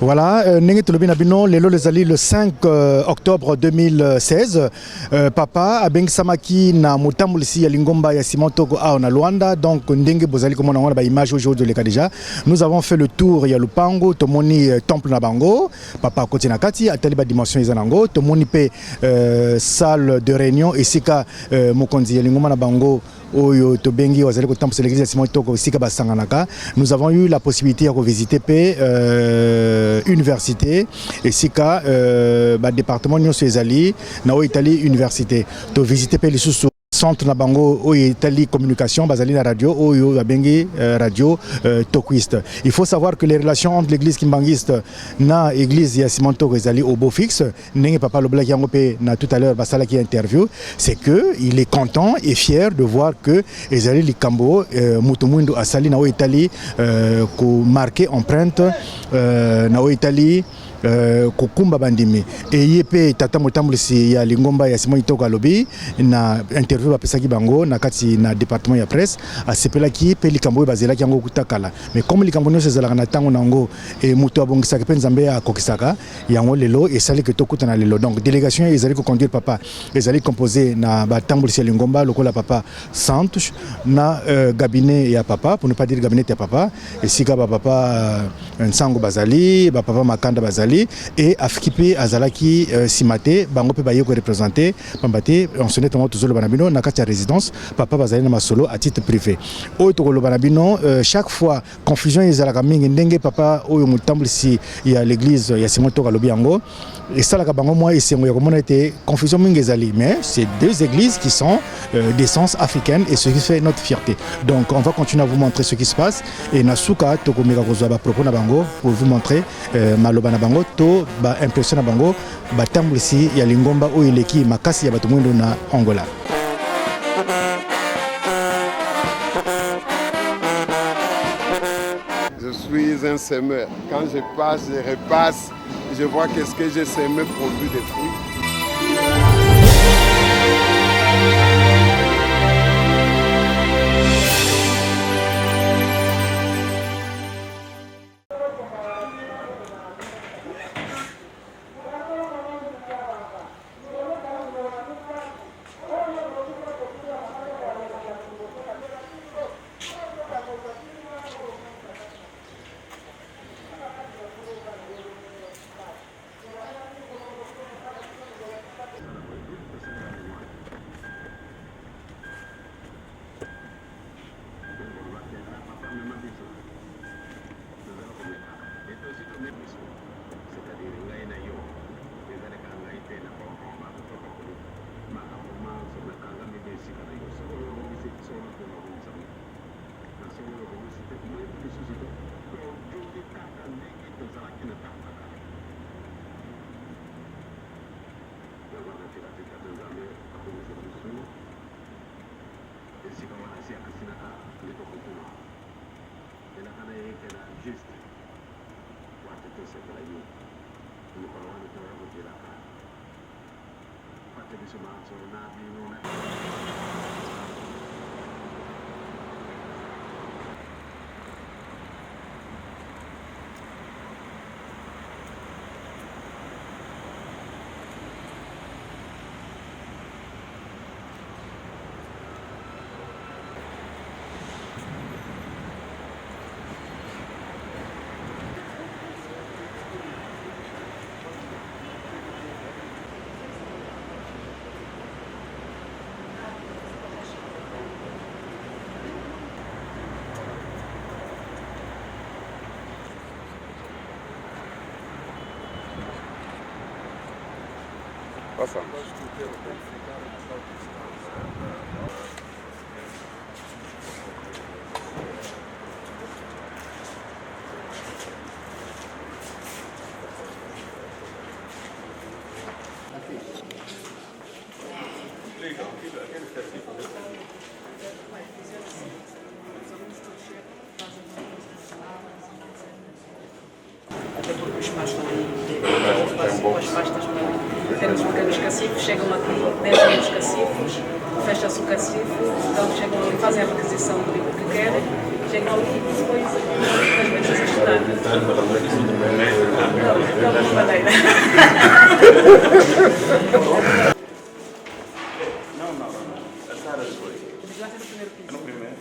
Voilà, Nengi Tulobina Bino, le 5 octobre 2016. Papa, Abeng Samaki, na Mutambulisi, Lingomba, Simon Togo, na Luanda. Donc, Ndenge Bozali, comme on a image aujourd'hui de déjà. Nous avons fait le tour, il y a Lupango, Tomoni, Temple Nabango, Papa Kotinakati, Ataliba Dimension Izanango, Tomoni Pe, salle de réunion, et Sika Mokonzi, Lingomba Nabango. Nous avons eu la possibilité de visiter l'université et Sika, département de Italie, université, de visiter les centre na bango o Italie communication bazali na radio o yo babengi radio tokwiste. Il faut savoir que les relations entre l'église kimbangiste na église ya Simon Togo ezali au beau fixe nenge papa le black yango pe na tout à l'heure basala qui interview, c'est que il est content et fier de voir que ezali likambo mutumwindo asali na o Italie ko marqué empreinte na o Italie Kukumba bandimi et yepe tata motambulisi ya Lingomba ya Simon Togo alobi na interview ba pesaki bango na kati na département ya presse a sepela ki pe likambo bazela ki yango kutakala, mais comme likambo nyose zalaka na tango nango et muto abongisaka pe nzambe akokisaka yango lelo esali ke tokuta na lelo. Donc délégation ezali ko conduire papa ezali composé na ba tambulisi ya Lingomba lokola papa Santos na cabinet ya papa, pour ne pas dire cabinet ya papa, et sika ba papa Nsango bazali ba papa Makanda bazali et Afkipe Azalaki Simate bango pe baye ko représenter pambate on se net toujours le banabino na kati résidence papa bazali na masolo à titre privé o to le banabino. Chaque fois confusion ezalaka mingi ndenge papa oyo mutambulisi ya l'église ya Simon Togo lobi yango et ça la bango moi esengo ya komona été confusion mingi ezali, mais c'est deux églises qui sont d'essence africaine et ce qui fait notre fierté. Donc on va continuer à vous montrer ce qui se passe et nasuka to komeka kozwa ba propos na bango pour vous montrer maloba na bango to ba impression na bango ba tambulisi ya Lingomba o eleki makasi ya bato mwindo na Angola. Je suis un semeur. Quand je passe, je repasse, je vois qu'est-ce que j'ai semé produit des fruits. Passamos. Até porque os pais estão temos pequenos cacifes, chegam aqui, deixam os cacifes, fecha-se o cacife, então chegam ali, fazem a requisição do livro que querem, chegam ali e depois às vezes a estudar. Não, não, maneira. A Sara foi. Vigilância do primeiro piso. No primeiro.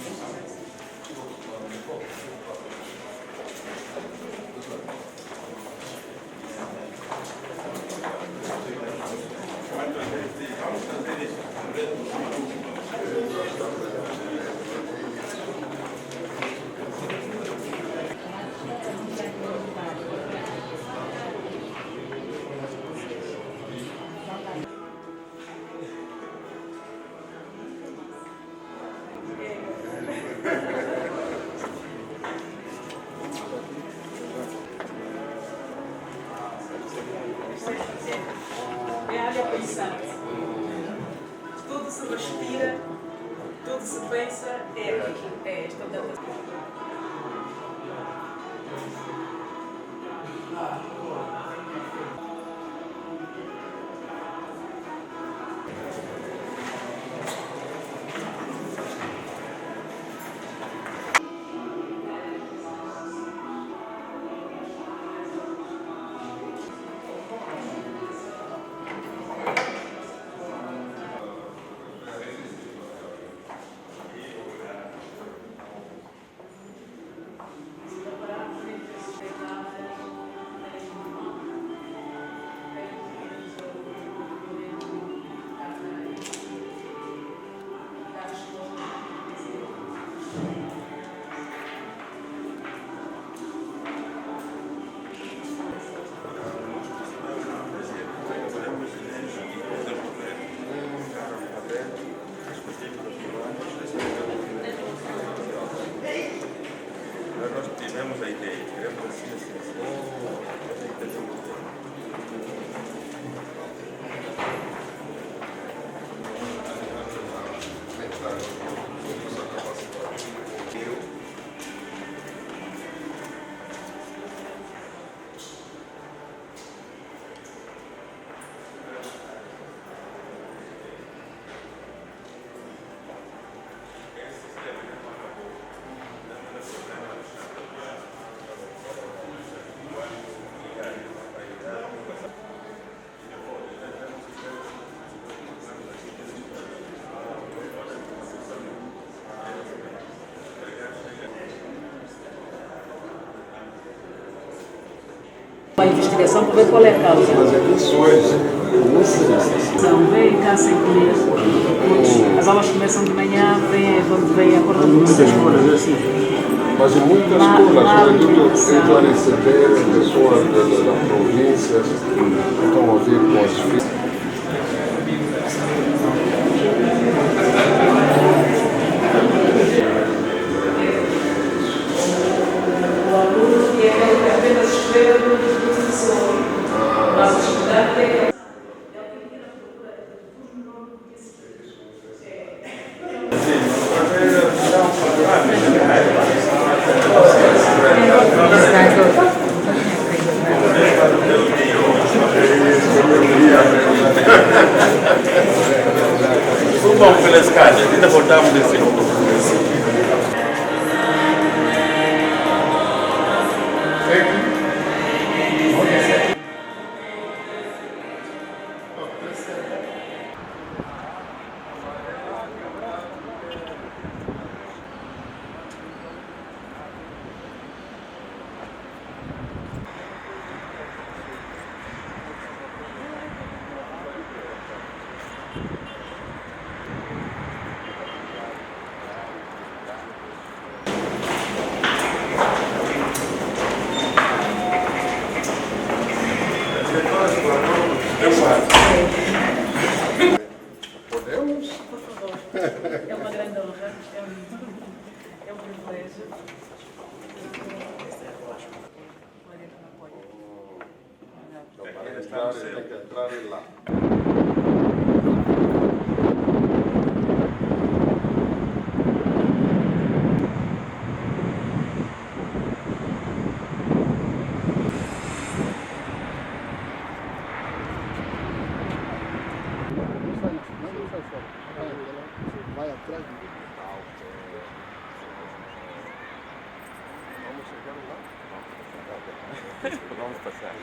É a área pensante. Tudo se respira, tudo se pensa, é aqui. É esta data. Nós tivemos a ideia, queremos assim. Uma investigação para ver qual é a causa. Fazer missões. Então, vem cá sem comer. As aulas começam de manhã, vem a porta do Muitas escolas assim. Mas em muitas escolas, eu a receber pessoas da província, estão a ver com as filhas. o aluno que é apenas escolher do professor. Mas o estudante tem que Vamos pelas escadas, ainda voltamos desse novo. Podemos? Por favor. É uma grande honra, é um privilégio. Tem que entrar lá. Vai atrás do Vamos chegar lá? passar.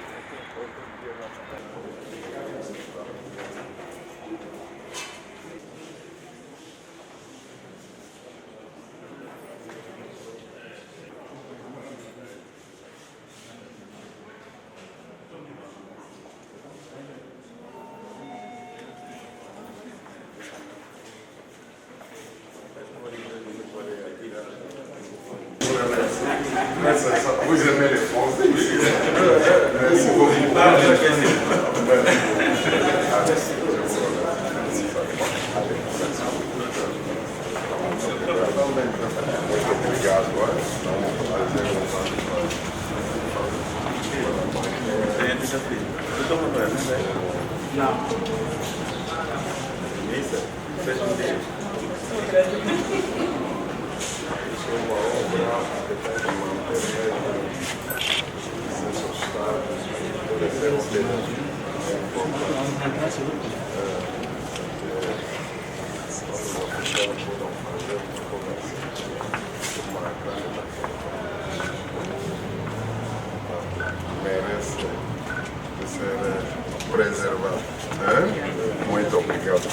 Vous aimez les Français ici. Merci beaucoup. Merece de ser preservado. Muito obrigado.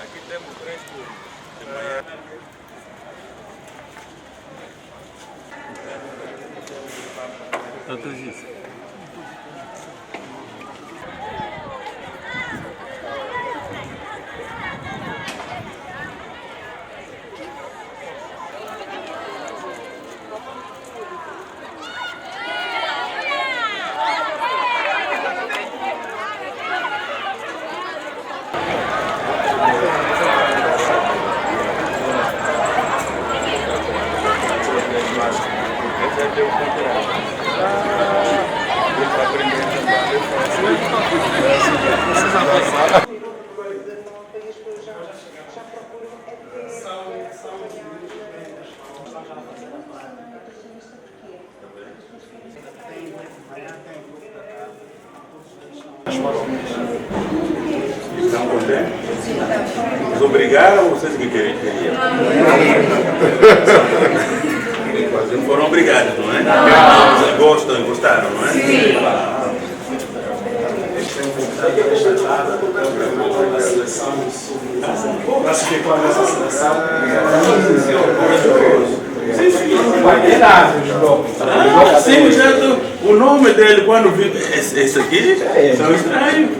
Aqui temos 3 turnos de manhã. Tanto isso. Estão contentes? Eles obrigaram ou vocês que queriam? Foram obrigados, não é? Não. Vocês gostam, gostaram, não é? Sim. Classificou nessa seleção. Sim, o nome dele, quando vi esse aqui, são estranhos.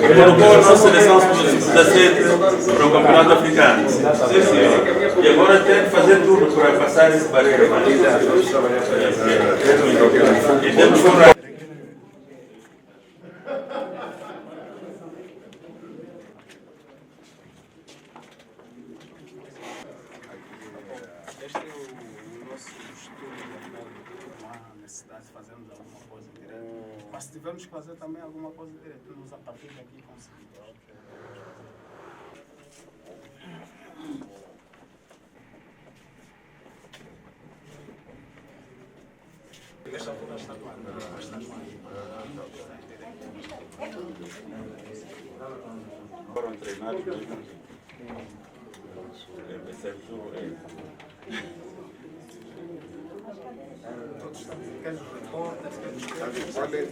Colocou a nossa seleção sub-17 para o campeonato africano. Sim, senhor. E agora tem que fazer tudo para passar essa barreira. E temos que Este é o nosso estudo, não há necessidade de fazermos alguma coisa direto. Mas se tivermos que fazer também alguma coisa direto, nos a partir daqui conseguimos. Esta altura está claro. foram treinados mesmo.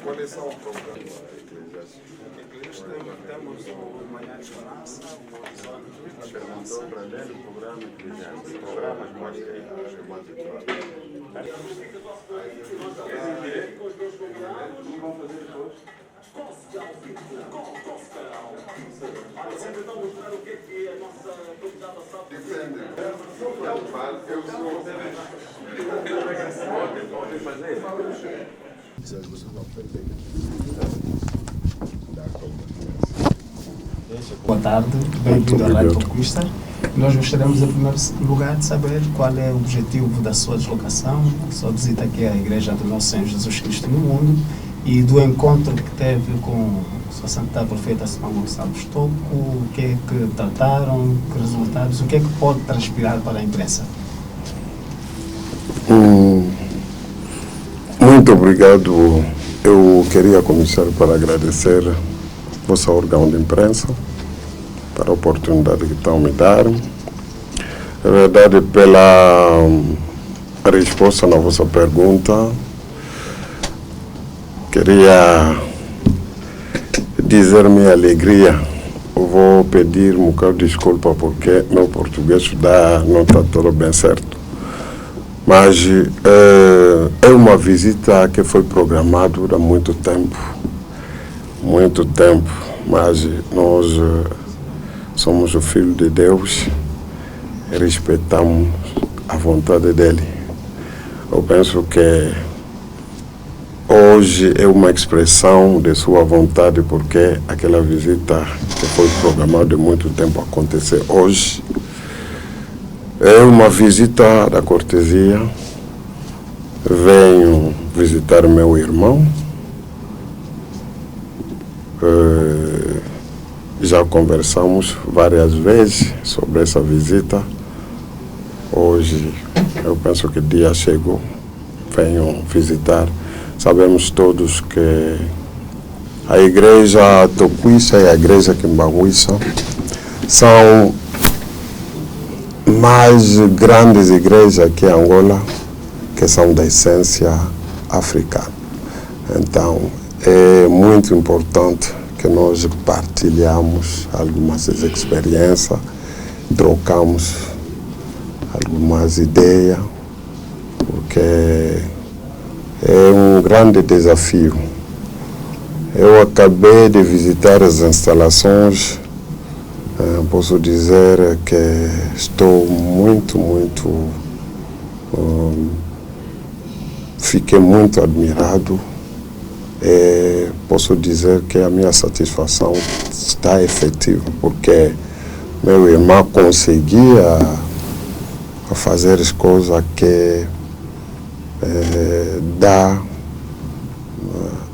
Quais são os programas? Temos o Manhã de Esperança, o Horizonte de Esperança. Perguntou para ler o programa eclesiástico. Os programas mostram aí. Podem fazer. Boa tarde, bem-vindo à Rádio Conquista. Nós gostaríamos, em primeiro lugar, de saber qual é o objetivo da sua deslocação, da sua visita aqui à Igreja do Nosso Senhor Jesus Cristo no Mundo e do encontro que teve com Sua Santidade Profeta Simão Gonçalves Toco, o que é que trataram, que resultados, o que é que pode transpirar para a imprensa? Muito obrigado. Eu queria começar para agradecer a vossa órgão de imprensa para a oportunidade que estão me dar. Na verdade, pela resposta na vossa pergunta, queria dizer minha alegria. Eu vou pedir um bocado de desculpa porque meu português não está tudo bem certo. Mas é uma visita que foi programada há muito tempo, mas nós somos o Filho de Deus e respeitamos a vontade dele. Eu penso que hoje é uma expressão de sua vontade, porque aquela visita que foi programada há muito tempo acontecer hoje. É uma visita da cortesia. Venho visitar meu irmão. Já conversamos várias vezes sobre essa visita. Hoje eu penso que o dia chegou. Venho visitar. Sabemos todos que a igreja Toquissa e a igreja Quimbanguissa são mais grandes igrejas aqui em Angola, que são da essência africana. Então, é muito importante que nós partilhamos algumas experiências, trocamos algumas ideias, porque é um grande desafio. Eu acabei de visitar as instalações. Posso dizer que estou muito, fiquei muito admirado. Posso dizer que a minha satisfação está efetiva, porque meu irmão conseguia fazer as coisas que dá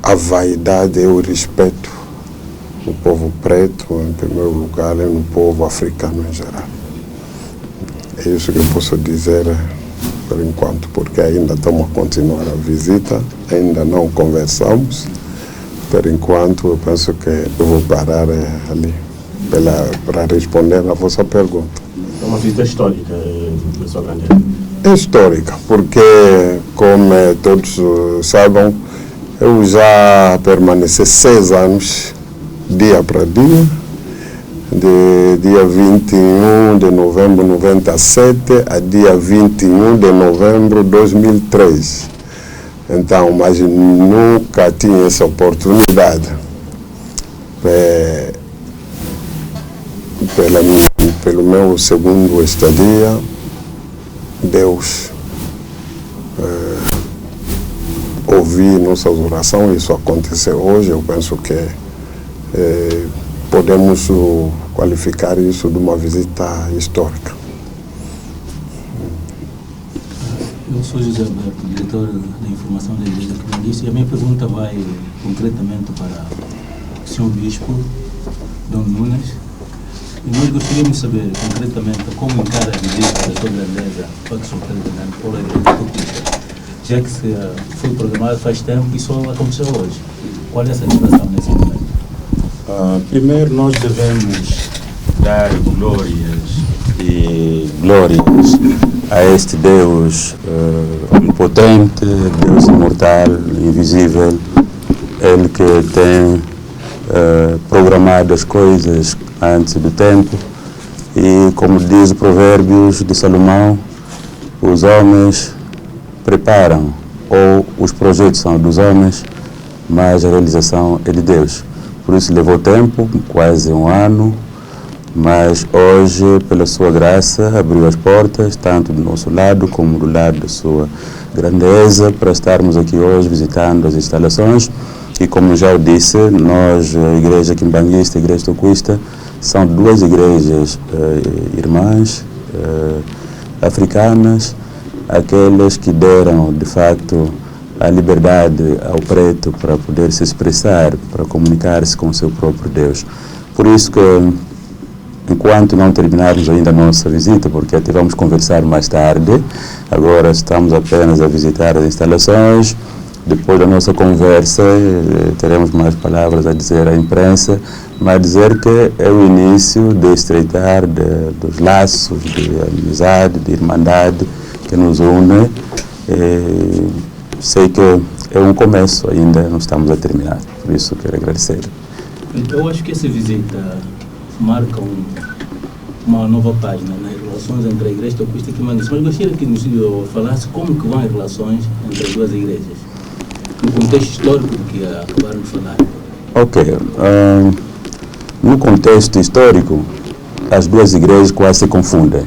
a vaidade e o respeito no povo preto, em primeiro lugar, e no povo africano em geral. É isso que eu posso dizer por enquanto, porque ainda estamos a continuar a visita, ainda não conversamos. Por enquanto, eu penso que eu vou parar ali para responder a vossa pergunta. É uma visita histórica, professor Grande. É histórica, porque, como todos sabem, eu já permaneci 6 anos, dia para dia, de dia 21 de novembro de 97 a dia 21 de novembro de 2003. Então, mas nunca tinha essa oportunidade. Pelo meu segundo estadia, Deus ouvi nossas orações, isso aconteceu hoje. Eu penso que podemos qualificar isso de uma visita histórica. Eu sou José Alberto, diretor da informação da Igreja Quimbanguissa, e a minha pergunta vai concretamente para o Sr. Bispo Dom Nunes. E nós gostaríamos de saber concretamente como encara a visita da sua grandeza, Pode Sr. Presidente, por a Igreja Quimbanguissa, já que foi programado faz tempo e só aconteceu hoje. Qual é a satisfação nesse momento? Primeiro, nós devemos dar glórias a este Deus onipotente, Deus imortal, invisível, Ele que tem programado as coisas antes do tempo. E, como diz o Provérbios de Salomão, os homens preparam, ou os projetos são dos homens, mas a realização é de Deus. Por isso levou tempo, quase 1 ano, mas hoje, pela sua graça, abriu as portas, tanto do nosso lado como do lado da sua grandeza, para estarmos aqui hoje visitando as instalações. E como já disse, nós, a Igreja Quimbanguista, a Igreja Toquista, São duas igrejas irmãs, africanas, aquelas que deram, de facto, a liberdade ao preto para poder se expressar, para comunicar-se com o seu próprio Deus. Por isso que, enquanto não terminarmos ainda a nossa visita, porque até vamos conversar mais tarde, agora estamos apenas a visitar as instalações. Depois da nossa conversa, teremos mais palavras a dizer à imprensa, mas dizer que é o início de estreitar dos laços de amizade, de irmandade que nos une. Sei que é um começo, ainda não estamos a terminar, por isso quero agradecer. Eu acho que essa visita marca uma nova página nas relações entre a Igreja Tocuista e Quimbangui, mas gostaria que nos falasse como que vão as relações entre as duas igrejas, no contexto histórico que acabaram de falar. Ok. No contexto histórico, as duas igrejas quase se confundem.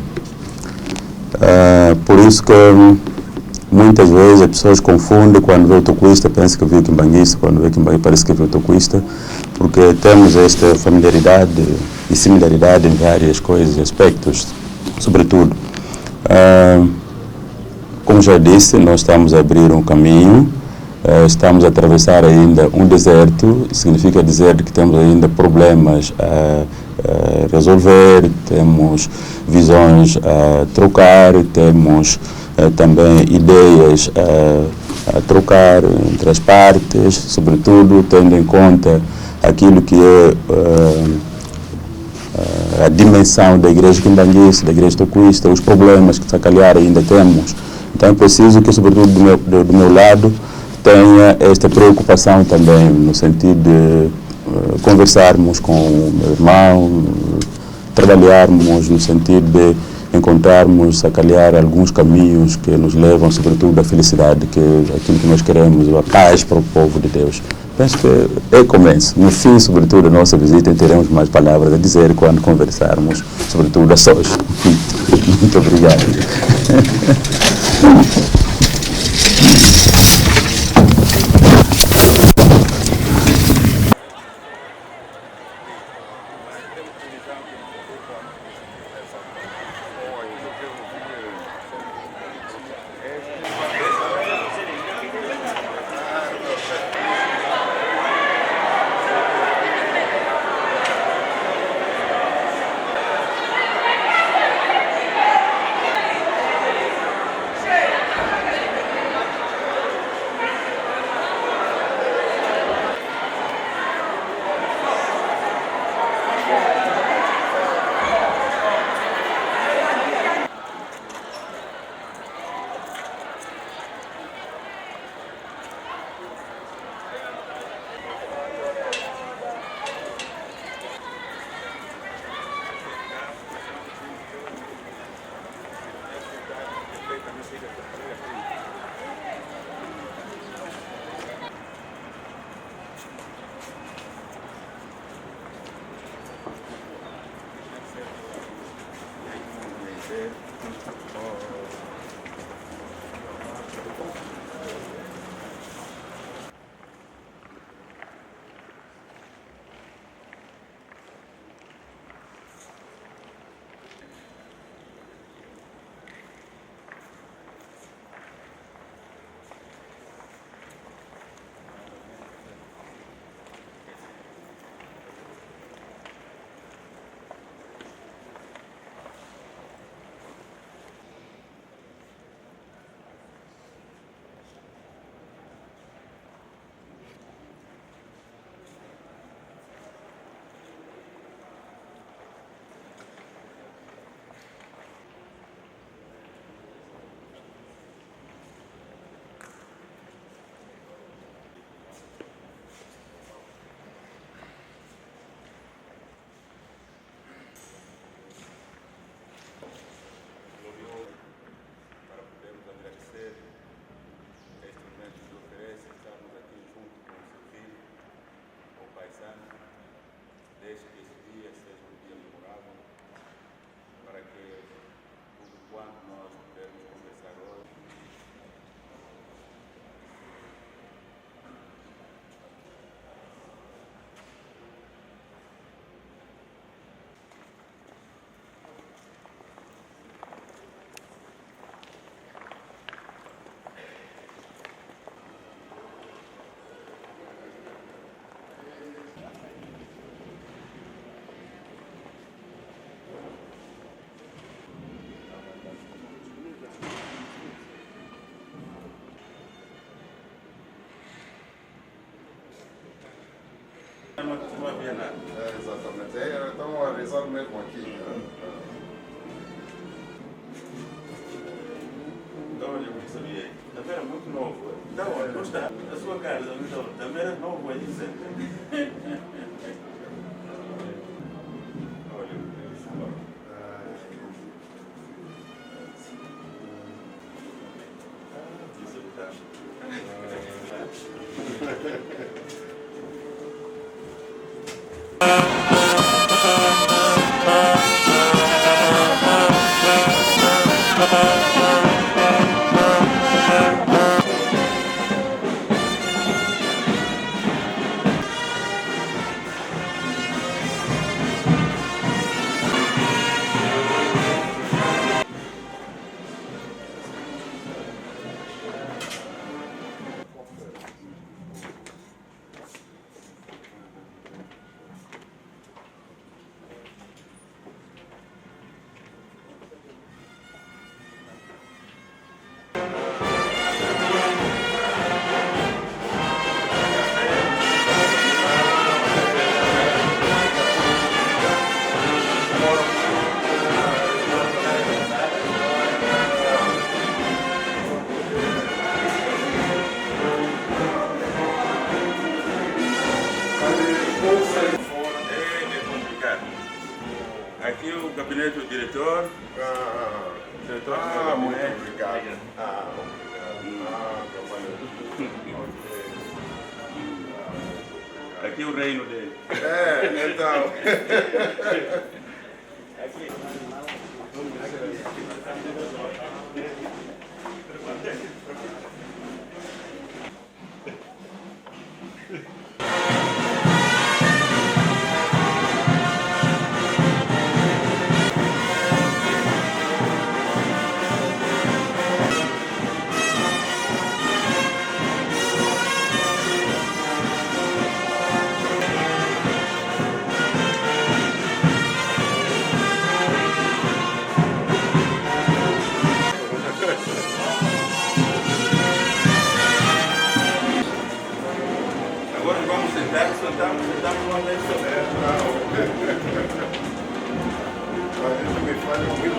Por isso que muitas vezes as pessoas confundem quando vê o tocuista, pensa que vê o quimbanguista, quando vê o quimbanguista parece que vê o tocuista, porque temos esta familiaridade e similaridade em várias coisas e aspectos, sobretudo. Como já disse, nós estamos a abrir um caminho, estamos a atravessar ainda um deserto, significa dizer que temos ainda problemas a resolver, temos visões a trocar, temos também ideias a trocar entre as partes, sobretudo tendo em conta aquilo que é a dimensão da igreja quimbanguista, da igreja tocuista, os problemas que se calhar ainda temos. Então é preciso que, sobretudo do meu lado, tenha esta preocupação também, no sentido de conversarmos com o meu irmão, trabalharmos no sentido de encontrarmos, a calhar, alguns caminhos que nos levam, sobretudo, à felicidade, que é aquilo que nós queremos, a paz para o povo de Deus. Penso que é começo. No fim, sobretudo, da nossa visita, teremos mais palavras a dizer quando conversarmos, sobretudo, a sós. Muito obrigado. Não havia nada. Exatamente. Estão a rezar mesmo aqui. Então, olha, eu não sabia. Também era muito novo. Então, olha, não está. A sua cara também era novo aí, sempre. Aqui o gabinete do diretor. Muito obrigado. Aqui o reino dele. Então. Agora vamos sentar, sentamos lá dentro. A gente me fala muito.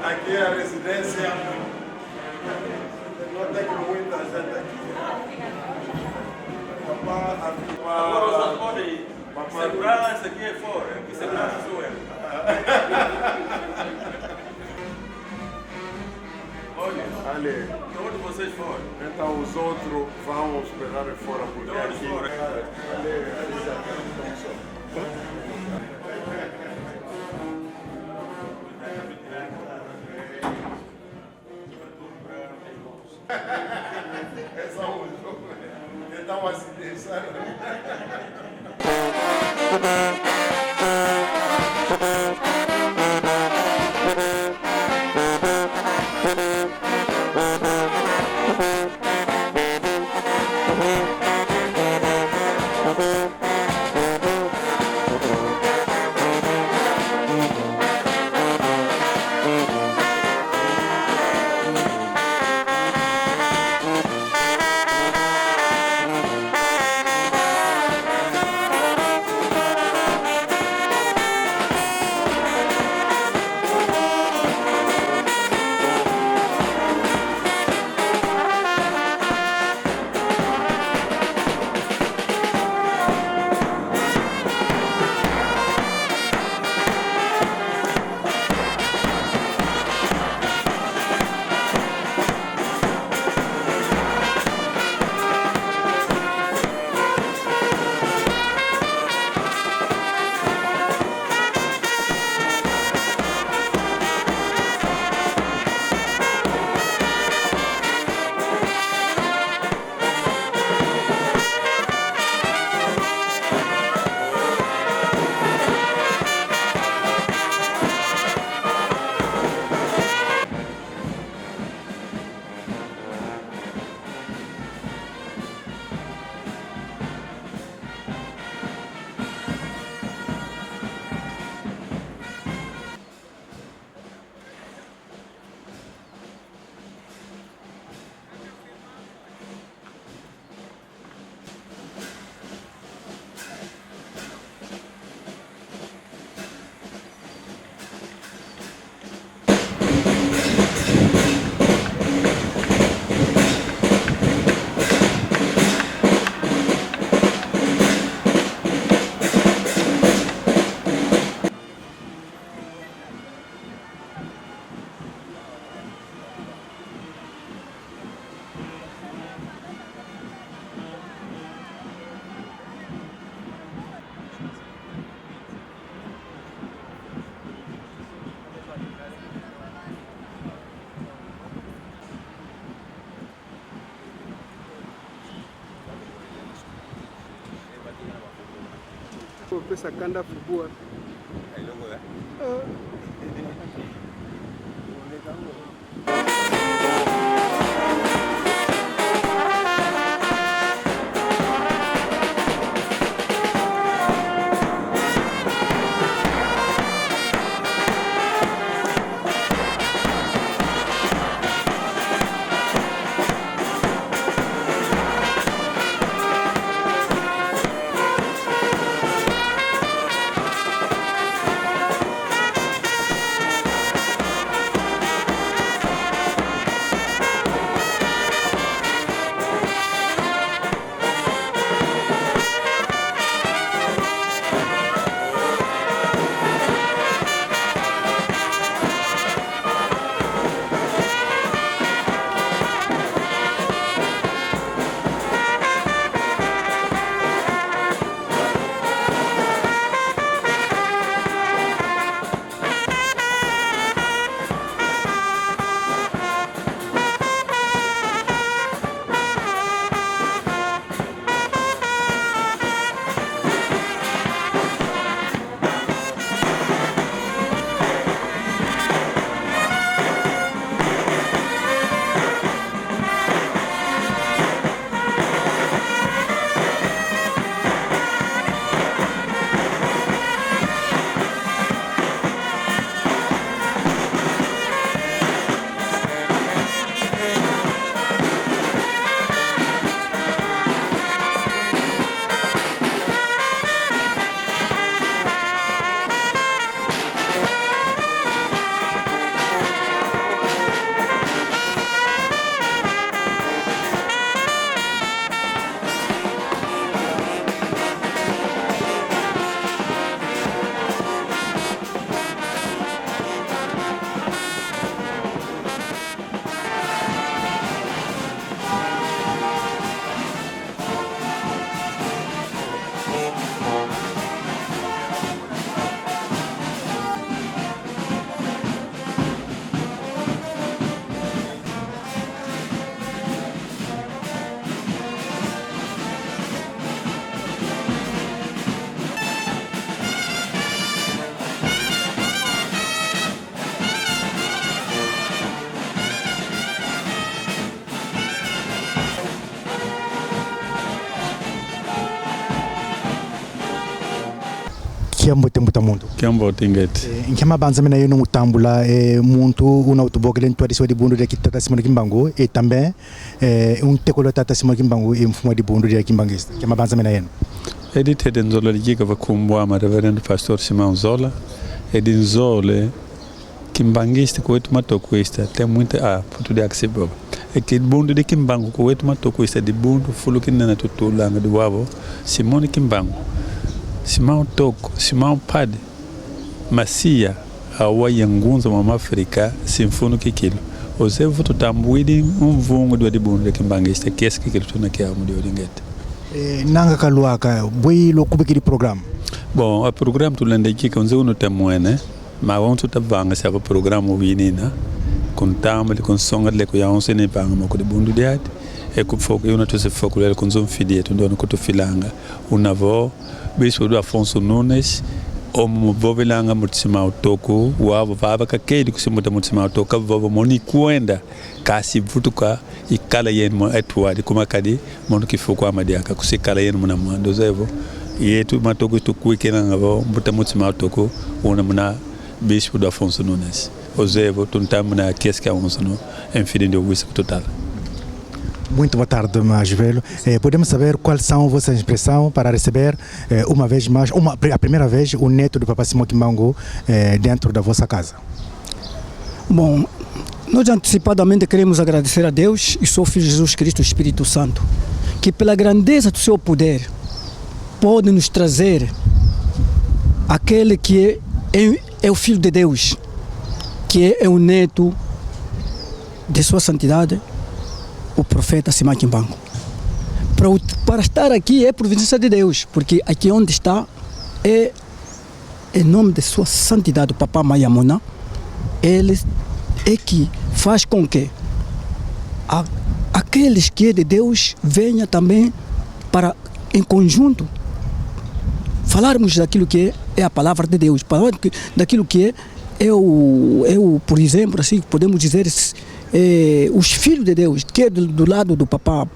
Aqui é a residência. Não tem muita gente aqui. Agora só pode segurar essa aqui é fora. Aqui segurar sou eu. Olha, Ali. todos vocês foram. Então os outros vão esperar fora porque Todos aqui. fora. Então acidente. Pesa kanda fubua. Kiambo tempo tamuntu. Kiambo tingeti. Nkema banza mena yeno mutambula muntu una utuboke len tradition di bundu de kitata simon kimbango et também un tekolo tata simon kimbango e mfumo di bundu de kimbangista. Nkema banza mena yeno. Edite de nzola ligiga va kumbwa reverendo pastor Simão Zola e de nzole kimbangista ko etu matokuista tem muita putu de accessible. E que bundu de kimbango ko etu matokuista de bundu fulu kinana tutulanga de wavo Simon Kimbango. Simão Toko, Simão Pade, Macia, Hawaii Ngunza Mama África, Sinfono Kikilo. O Zé voto tambuidi vungo do adibundo de Kimbangista, que é que ele tuna que é o de Oringete. Nanga kaluaka, boi lo kubiki programa. Bom, o programa tu lende aqui com Zé no temoene, mas vamos tu tabanga se o programa o vinina, com tambo com songa de que já on se ne banga mo de bundu de ate, e com foco eu não tu se foco le com zon fidie tu dono ko to filanga, una avó Bispo do Afonso Nunes, o movilanga mutsima utoko, o avo vava kakedi kusimuta mutsima utoka vava moni kuenda kasi vutuka ikala yen mo etwadi kuma kadi monu kifuko amadiaka kusikala yen muna mando zevo yetu matoko to kuikena ngavo mbuta mutsima utoko una muna Bispo do Afonso Nunes. O zevo tuntamuna keska onsono enfidendo wisco total. Muito boa tarde, mais velho. Podemos saber quais são vossas impressões para receber uma vez mais, a primeira vez, o neto do Papa Simão Kimbango dentro da vossa casa? Bom, nós antecipadamente queremos agradecer a Deus e seu Filho Jesus Cristo, o Espírito Santo, que pela grandeza do seu poder pode nos trazer aquele que é o Filho de Deus, que é o neto de sua santidade, o profeta Simão Kimbango. Para estar aqui é providência de Deus, porque aqui onde está é em nome de sua santidade, o Papá Mayamona, ele é que faz com que aqueles que é de Deus venham também para, em conjunto, falarmos daquilo que é a palavra de Deus, daquilo que por exemplo, assim, podemos dizer, os filhos de Deus, que é do lado do papá,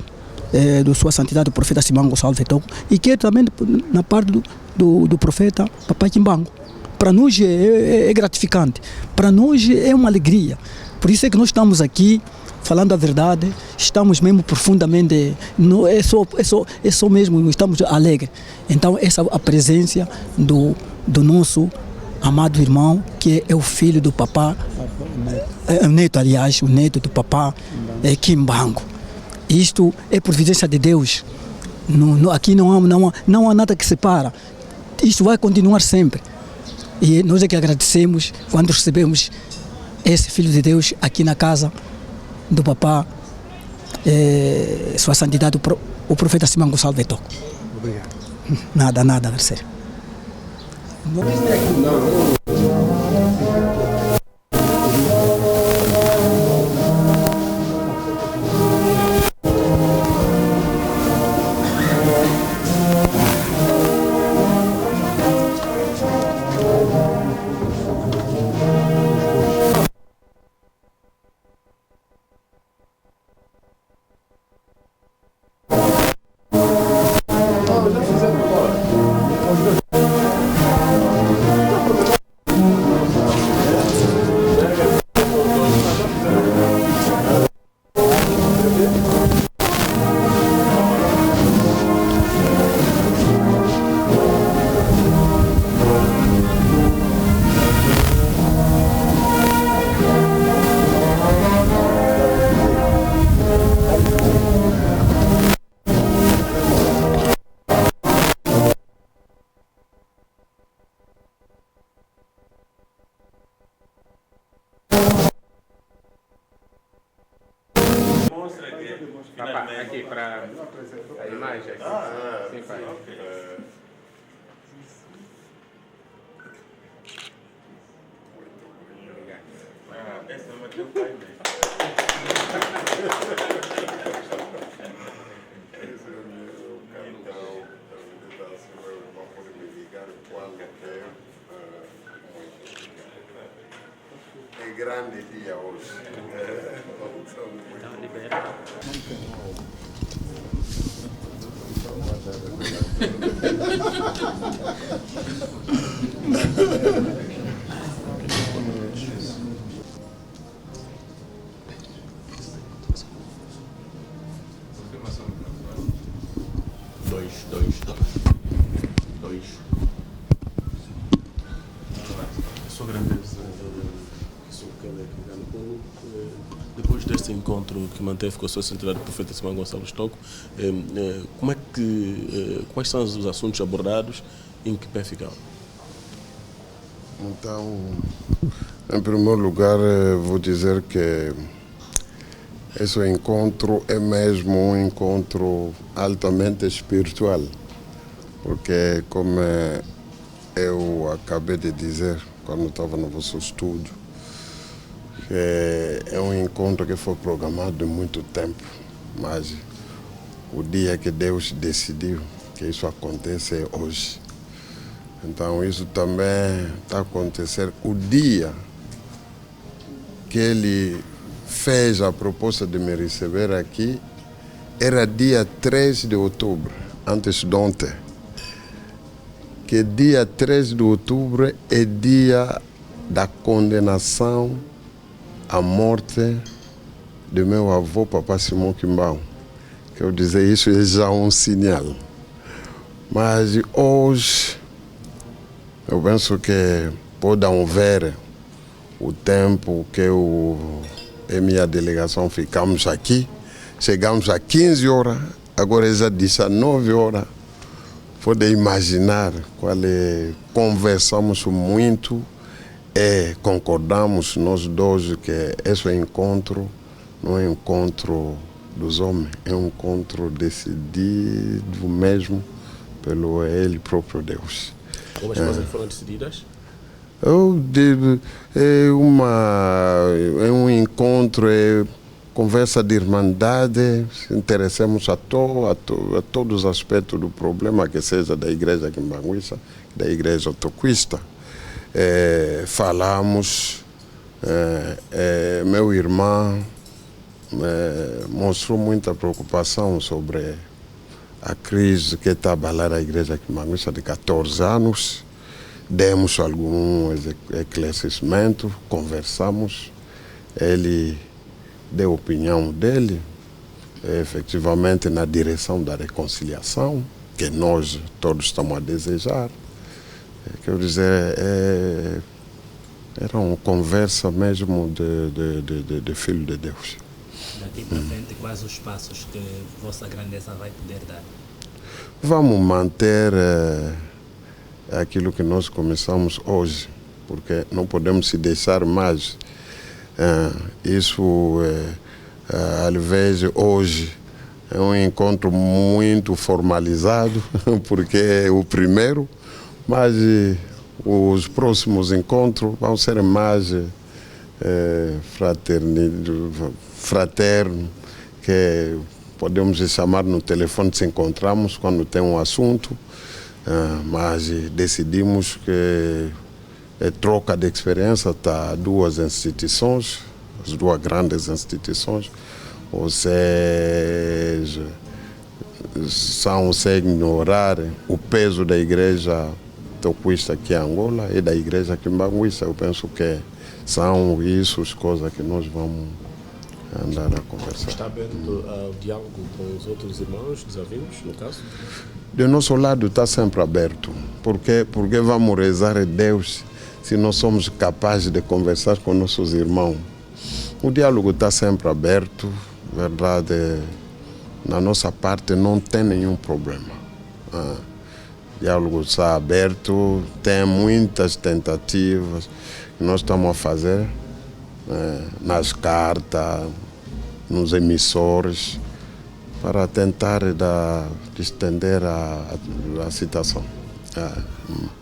do Sua Santidade, o profeta Simão Gonçalves Vettoco, e que é também na parte do profeta Papai Kimbangu. Para nós é gratificante, para nós é uma alegria. Por isso é que nós estamos aqui falando a verdade, estamos mesmo profundamente, não é só mesmo, estamos alegres. Então essa a presença do nosso amado irmão, que é o filho do papá, o neto, aliás, o neto do papá Kimbangu. Isto é providência de Deus. Aqui não há nada que separa. Isto vai continuar sempre. E nós é que agradecemos quando recebemos esse Filho de Deus aqui na casa do papá, Sua Santidade, o profeta Simão Gonçalves Vettoco. Obrigado. Nada, agradecer. Aqui para a imagem. Sim, pai. Essa é uma teu pai mesmo. Esse é o meu cartão da meditação. Meu irmão pode me ligar quando quer. É grande dia hoje. Sua Grandeza, Sr. Calec, depois deste encontro que manteve com a Sua Santidade, o profeta Simão Gonçalves Vettoco, quais são os assuntos abordados e em que pé ficaram? Então, em primeiro lugar, vou dizer que esse encontro é mesmo um encontro altamente espiritual, porque, como eu acabei de dizer quando estava no vosso estúdio, é um encontro que foi programado há muito tempo, mas o dia que Deus decidiu que isso acontece é hoje. Então isso também está acontecendo o dia que ele fez a proposta de me receber aqui, era dia 3 de outubro, antes de ontem. Que dia 3 de outubro é dia da condenação à morte do meu avô, Papá Simão Kimbangu. Quero dizer, isso é já um sinal. Mas hoje, eu penso que podem ver o tempo que eu e minha delegação ficamos aqui. Chegamos a 15 horas, agora é já 19 horas. Pode imaginar conversamos muito e concordamos nós dois que esse encontro não é um encontro dos homens, é um encontro decidido mesmo pelo Ele próprio Deus. Algumas coisas foram decididas? É um encontro conversa de irmandade, se interessemos a todos os aspectos do problema, que seja da igreja quimbanguista, da igreja toquista. Falamos, meu irmão mostrou muita preocupação sobre a crise que está a abalar a igreja quimbanguista de 14 anos. Demos algum esclarecimento, conversamos, ele deu a opinião dele, efetivamente na direção da reconciliação, que nós todos estamos a desejar. Quero dizer, era uma conversa mesmo de filho de Deus. Daqui para frente, quais os passos que Vossa Grandeza vai poder dar? Vamos manter aquilo que nós começamos hoje, porque não podemos se deixar mais. Isso, às vezes, hoje é um encontro muito formalizado, porque é o primeiro, mas os próximos encontros vão ser mais fraterno, que podemos chamar no telefone, se encontramos quando tem um assunto, mas decidimos que é troca de experiência está duas instituições, as duas grandes instituições, ou seja, são sem ignorar o peso da igreja toquista aqui em Angola e da igreja quimbanguista. Eu penso que são isso as coisas que nós vamos andar a conversar. Está aberto ao diálogo com os outros irmãos desavindos, no caso? Do nosso lado está sempre aberto, porque vamos rezar a Deus se nós somos capazes de conversar com nossos irmãos. O diálogo está sempre aberto, verdade, na nossa parte não tem nenhum problema. O diálogo está aberto, tem muitas tentativas que nós estamos a fazer nas cartas, nos emissores, para tentar estender a situação.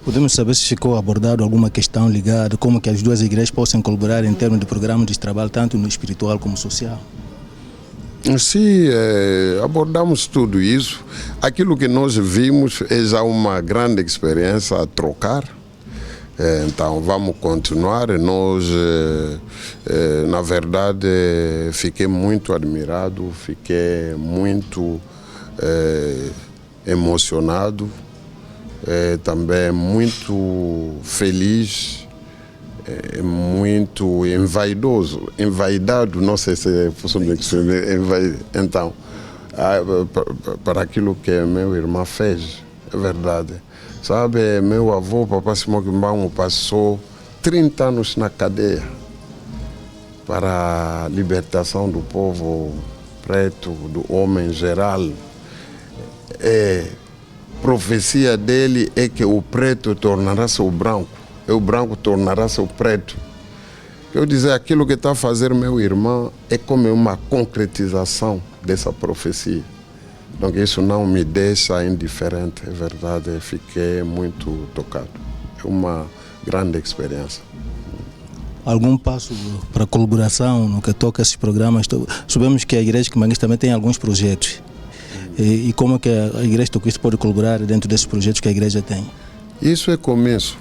Podemos saber se ficou abordado alguma questão ligada, como que as duas igrejas possam colaborar em termos de programas de trabalho, tanto no espiritual como social? Sim, abordamos tudo isso. Aquilo que nós vimos é já uma grande experiência a trocar. Então vamos continuar. Nós, na verdade, fiquei muito admirado, fiquei muito emocionado. Também muito feliz, muito envaidado, não sei se posso me explicar, então, para aquilo que meu irmão fez, é verdade. Sabe, meu avô, Papai Simão Quimbangu, passou 30 anos na cadeia para a libertação do povo preto, do homem geral. Profecia dele é que o preto tornará-se o branco, e o branco tornará-se o preto. Eu dizer, aquilo que está a fazer meu irmão é como uma concretização dessa profecia. Então isso não me deixa indiferente, é verdade, fiquei muito tocado. É uma grande experiência. Algum passo para colaboração no que toca a esses programas? Sabemos que a Igreja Quimbanguista também tem alguns projetos. E como que a Igreja Toquista pode colaborar dentro desses projetos que a Igreja tem? Isso é começo,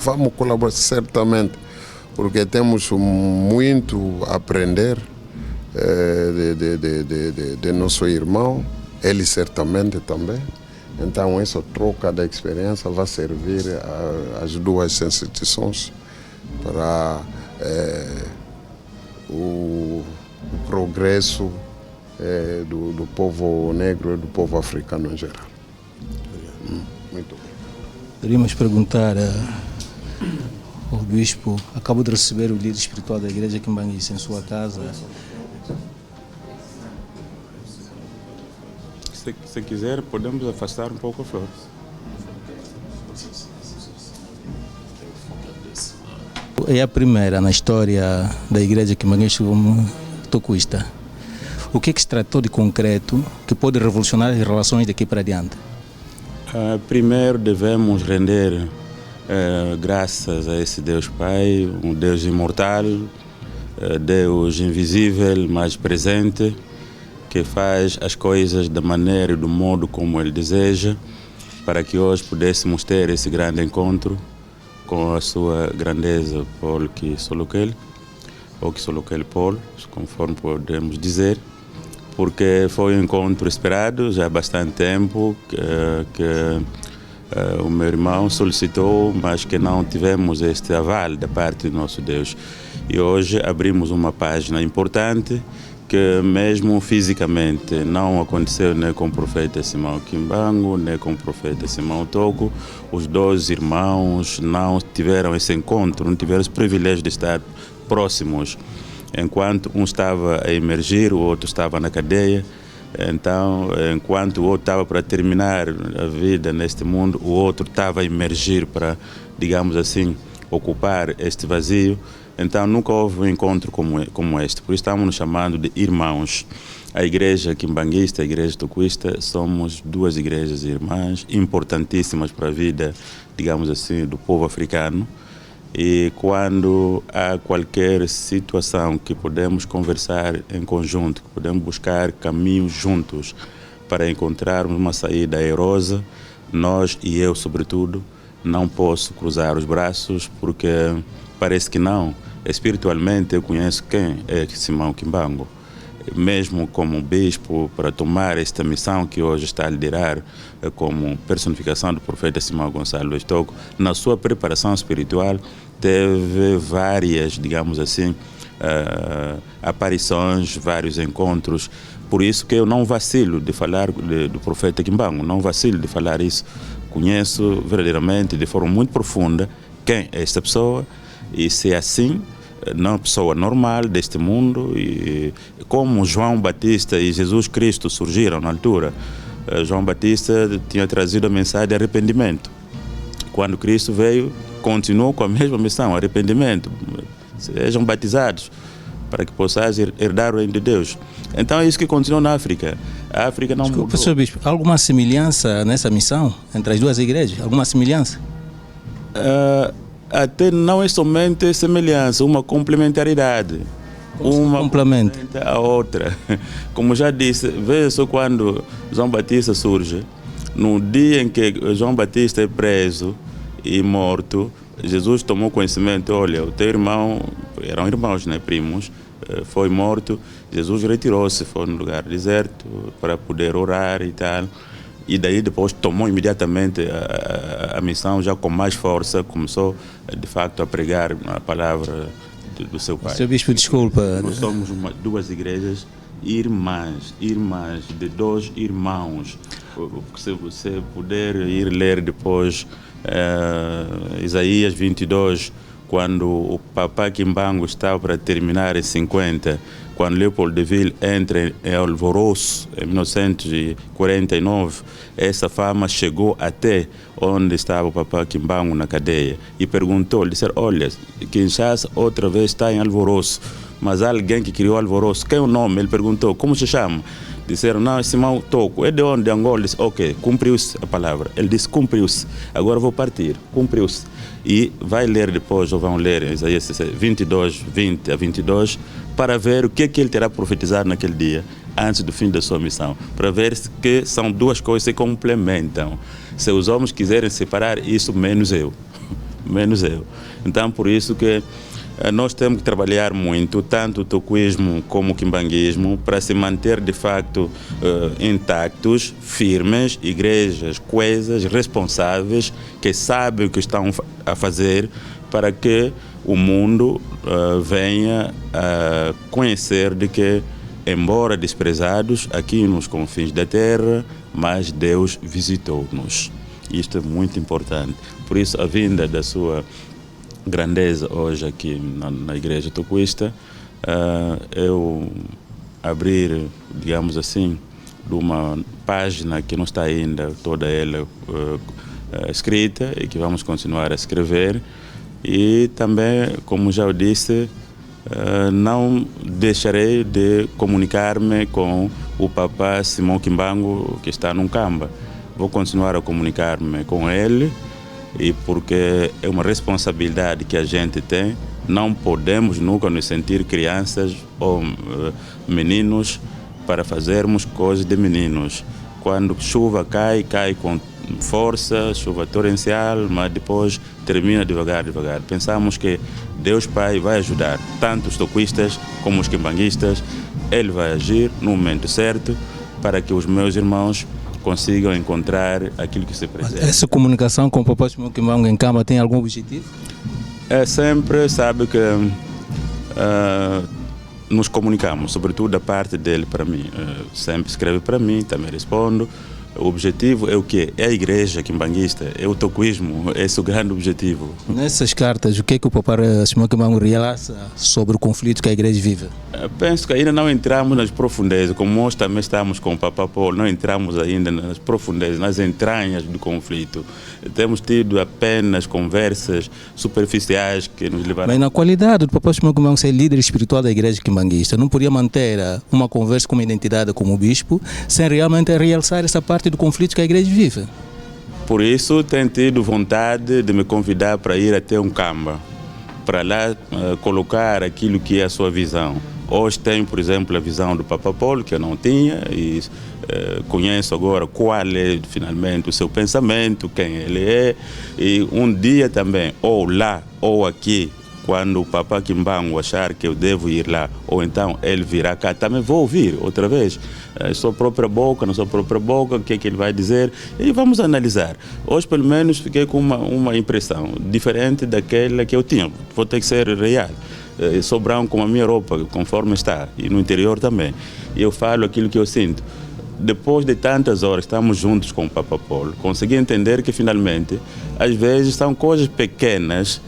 Vamos colaborar certamente, porque temos muito a aprender de nosso irmão, ele certamente também. Então essa troca da experiência vai servir às duas instituições para o progresso do povo negro e do povo africano em geral. Muito bem. Poderíamos perguntar ao bispo, acabo de receber o líder espiritual da igreja quimbanguista em sua casa. Se quiser, podemos afastar um pouco a flor. É a primeira na história da igreja quimbanguista como toquista. O que se tratou de concreto que pode revolucionar as relações daqui para diante? Primeiro devemos render graças a esse Deus Pai, um Deus imortal, Deus invisível, mas presente, que faz as coisas da maneira e do modo como Ele deseja, para que hoje pudéssemos ter esse grande encontro com a sua grandeza Paul Kisolokel, ou Kisolokel Paul, conforme podemos dizer, porque foi um encontro esperado já há bastante tempo, que o meu irmão solicitou, mas que não tivemos este aval da parte do nosso Deus. E hoje abrimos uma página importante que mesmo fisicamente não aconteceu nem com o profeta Simão Kimbangu, nem com o profeta Simão Toko. Os dois irmãos não tiveram esse encontro, não tiveram esse privilégio de estar próximos. Enquanto um estava a emergir, o outro estava na cadeia. Então, enquanto o outro estava para terminar a vida neste mundo, o outro estava a emergir para, digamos assim, ocupar este vazio. Então, nunca houve um encontro como este. Por isso, estamos nos chamando de irmãos. A igreja quimbanguista, a igreja toquista, somos duas igrejas irmãs importantíssimas para a vida, digamos assim, do povo africano. E quando há qualquer situação que podemos conversar em conjunto, que podemos buscar caminhos juntos para encontrarmos uma saída airosa, nós e eu, sobretudo, não posso cruzar os braços, porque parece que não. Espiritualmente, eu conheço quem é Simão Kimbangu. Mesmo como bispo, para tomar esta missão que hoje está a liderar como personificação do profeta Simão Gonçalo Toko, na sua preparação espiritual, teve várias, digamos assim, aparições, vários encontros. Por isso que eu não vacilo de falar do profeta Kimbangu, não vacilo de falar isso. Conheço verdadeiramente, de forma muito profunda, quem é esta pessoa, e se é assim, não pessoa normal deste mundo, e como João Batista e Jesus Cristo surgiram na altura. João Batista tinha trazido a mensagem de arrependimento. Quando Cristo veio, continuou com a mesma missão, arrependimento. Sejam batizados para que possais herdar o reino de Deus. Então é isso que continua na África. A África não mudou. Professor Bispo, alguma semelhança nessa missão entre as duas igrejas? Alguma semelhança? Até não é somente semelhança, uma complementaridade. Uma complementa a outra. Como já disse, veja só quando João Batista surge, no dia em que João Batista é preso e morto, Jesus tomou conhecimento, olha, o teu irmão, eram irmãos, né, primos, foi morto, Jesus retirou-se, foi num lugar deserto para poder orar e tal. E daí depois tomou imediatamente a missão, já com mais força, começou de facto a pregar a palavra do seu pai. Seu bispo, desculpa. Nós somos duas igrejas irmãs de dois irmãos. Se você puder ir ler depois Isaías 22, quando o Papa Kimbangu estava para terminar em 50, quando Leopold de Ville entra em alvoroço em 1949, essa fama chegou até onde estava o Papa Kimbangu na cadeia e perguntou, disseram, olha, Kinshasa outra vez está em alvoroço, mas há alguém que criou alvoroço, quem é o nome? Ele perguntou, como se chama? Disseram, não, é Simão Toko. É de onde? De Angola. Ele disse, ok, cumpriu-se a palavra. Ele disse, cumpriu-se. Agora vou partir. Cumpriu-se. E vai ler depois, ou vão ler Isaías 22, 20 a 22, para ver o que ele terá profetizado naquele dia, antes do fim da sua missão. Para ver que são duas coisas que se complementam. Se os homens quiserem separar isso, menos eu. Menos eu. Então, por isso que nós temos que trabalhar muito, tanto o toquismo como o quimbanguismo, para se manter de facto intactos, firmes, igrejas coesas, responsáveis, que sabem o que estão a fazer para que o mundo venha a conhecer de que, embora desprezados aqui nos confins da terra, mas Deus visitou-nos. Isto é muito importante. Por isso, a vinda da sua grandeza hoje aqui na igreja toquista, eu abrir, digamos assim, de uma página que não está ainda toda ela escrita e que vamos continuar a escrever, e também, como já eu disse, não deixarei de comunicar-me com o Papa Simão Kimbangu, que está num Camba. Vou continuar a comunicar-me com ele, e porque é uma responsabilidade que a gente tem não podemos nunca nos sentir crianças ou meninos para fazermos coisas de meninos. Quando chuva cai com força, chuva torrencial, mas depois termina devagar. Pensamos que Deus Pai vai ajudar tanto os toquistas como os quimbanguistas. Ele vai agir no momento certo para que os meus irmãos consigam encontrar aquilo que se precisa. Essa comunicação com o Papai Simão Kimbangu em Camba tem algum objetivo? Sempre sabe que nos comunicamos, sobretudo da parte dele para mim. Sempre escreve para mim, também respondo. O objetivo é o quê? É a igreja quimbanguista, é o toquismo, esse é o grande objetivo. Nessas cartas, o que é que o Papai Simão Kimbangu relata sobre o conflito que a igreja vive? Penso que ainda não entramos nas profundezas, como nós também estamos com o Papa Paulo, não entramos ainda nas profundezas, nas entranhas do conflito. Temos tido apenas conversas superficiais que nos levaram... Mas na qualidade do Papa Simão Kimbangu ser líder espiritual da igreja quimbanguista, não podia manter uma conversa com uma identidade como o bispo, sem realmente realçar essa parte do conflito que a igreja vive? Por isso, tenho tido vontade de me convidar para ir até um Camba, para lá colocar aquilo que é a sua visão. Hoje tenho, por exemplo, a visão do Papa Paulo, que eu não tinha, e conheço agora qual é finalmente o seu pensamento, quem ele é, e um dia também, ou lá ou aqui, quando o Papa Kimbangu achar que eu devo ir lá, ou então ele virá cá, também vou ouvir outra vez. Sua própria boca, na sua própria boca, o que é que ele vai dizer, e vamos analisar. Hoje, pelo menos, fiquei com uma impressão diferente daquela que eu tinha. Vou ter que ser real. Sou branco como a minha roupa, conforme está, e no interior também. E eu falo aquilo que eu sinto. Depois de tantas horas, estamos juntos com o Papa Paulo, consegui entender que, finalmente, às vezes são coisas pequenas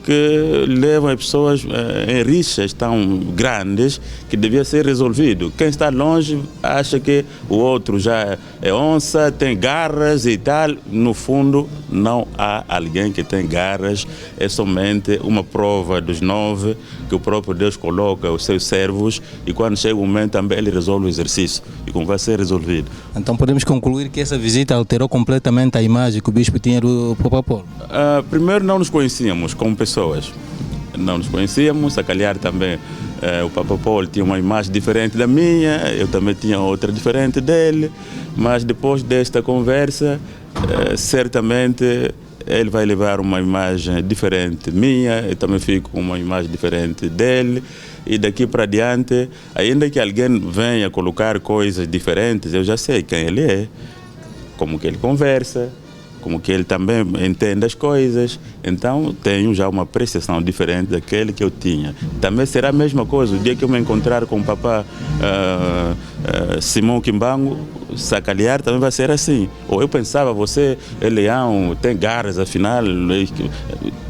que levam as pessoas em rixas tão grandes que devia ser resolvido. Quem está longe acha que o outro já é onça, tem garras e tal. No fundo, não há alguém que tem garras, é somente uma prova dos 9 que o próprio Deus coloca os seus servos, e quando chega o momento também ele resolve o exercício e como vai ser resolvido. Então podemos concluir que essa visita alterou completamente a imagem que o bispo tinha do Papa Paulo? Primeiro, não nos conhecíamos como pessoas. Não nos conhecíamos, a calhar também o Papa Paulo tinha uma imagem diferente da minha, eu também tinha outra diferente dele, mas depois desta conversa, certamente ele vai levar uma imagem diferente minha, eu também fico com uma imagem diferente dele, e daqui para diante, ainda que alguém venha colocar coisas diferentes, eu já sei quem ele é, como que ele conversa, como que ele também entende as coisas, então tenho já uma apreciação diferente daquele que eu tinha. Também será a mesma coisa, o dia que eu me encontrar com o Papa Simão Kimbangu, sacalhar também vai ser assim. Ou eu pensava, você é leão, tem garras, afinal,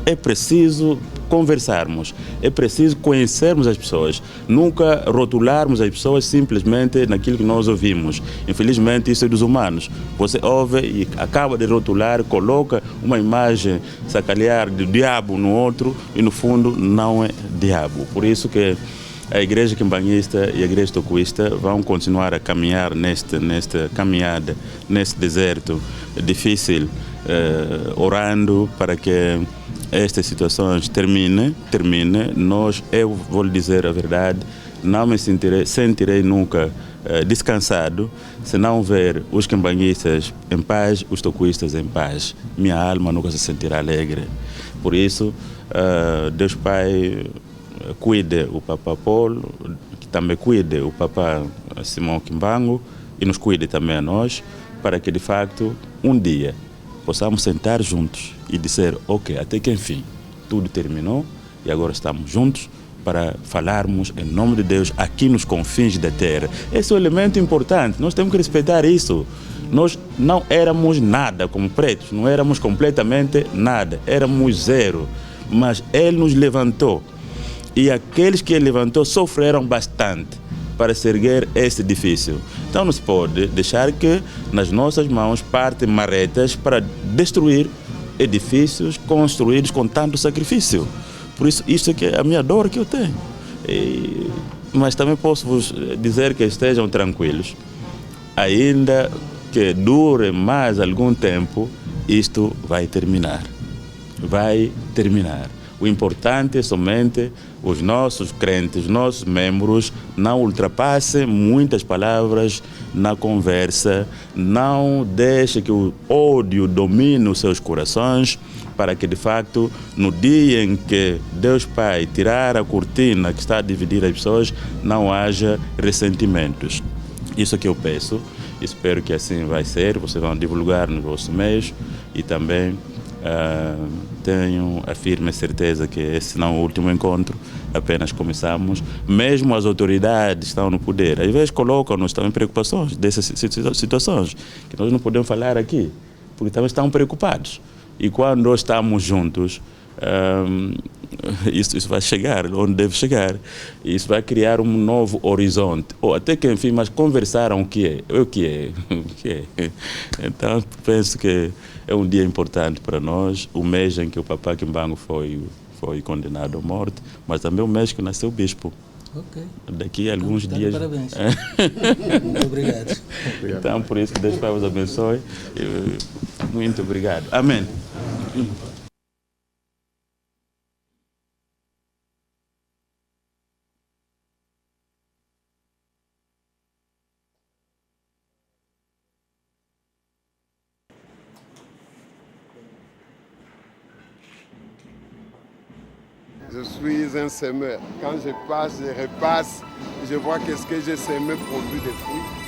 é preciso conversarmos, é preciso conhecermos as pessoas, nunca rotularmos as pessoas simplesmente naquilo que nós ouvimos. Infelizmente isso é dos humanos, você ouve e acaba de rotular, coloca uma imagem, sacalhar do diabo no outro e no fundo não é diabo. Por isso que a igreja quimbanguista e a igreja toquista vão continuar a caminhar nesta caminhada, neste deserto difícil, orando para que estas situações terminem. Eu vou lhe dizer a verdade, não me sentirei nunca descansado se não ver os quimbanguistas em paz, os toquistas em paz. Minha alma nunca se sentirá alegre. Por isso, Deus Pai cuide o Papa Paulo, que também cuide o Papa Simão Kimbangu e nos cuide também a nós, para que de facto um dia possamos sentar juntos e dizer, ok, até que enfim tudo terminou e agora estamos juntos para falarmos em nome de Deus aqui nos confins da terra. Esse é um elemento importante, nós temos que respeitar isso. Nós não éramos nada como pretos, não éramos completamente nada, éramos zero, mas Ele nos levantou. E aqueles que ele levantou sofreram bastante para se erguer este edifício. Então não se pode deixar que nas nossas mãos partem marretas para destruir edifícios construídos com tanto sacrifício. Por isso, isso é que é a minha dor que eu tenho. Mas também posso vos dizer que estejam tranquilos. Ainda que dure mais algum tempo, isto vai terminar. Vai terminar. O importante é somente os nossos crentes, os nossos membros, não ultrapassem muitas palavras na conversa, não deixem que o ódio domine os seus corações, para que, de facto, no dia em que Deus Pai tirar a cortina que está a dividir as pessoas, não haja ressentimentos. Isso que eu peço, espero que assim vai ser, vocês vão divulgar nos vossos meios e também tenho a firme certeza que esse não é o último encontro, apenas começamos. Mesmo as autoridades estão no poder, às vezes colocam-nos também preocupações dessas situações que nós não podemos falar aqui, porque também estão preocupados. E quando nós estamos juntos, isso vai chegar onde deve chegar. Isso vai criar um novo horizonte. Ou até que, enfim, mas conversaram o que é. Então, penso que é um dia importante para nós, o mês em que o Papa Kimbangu foi condenado à morte, mas também o mês que nasceu o bispo. Ok. Daqui a alguns dias. Parabéns. Muito obrigado. Então, por isso que Deus Pai vos abençoe. Muito obrigado. Amém. Je suis un semeur. Quand je passe, je repasse, je vois qu'est-ce que j'ai semé produit des fruits.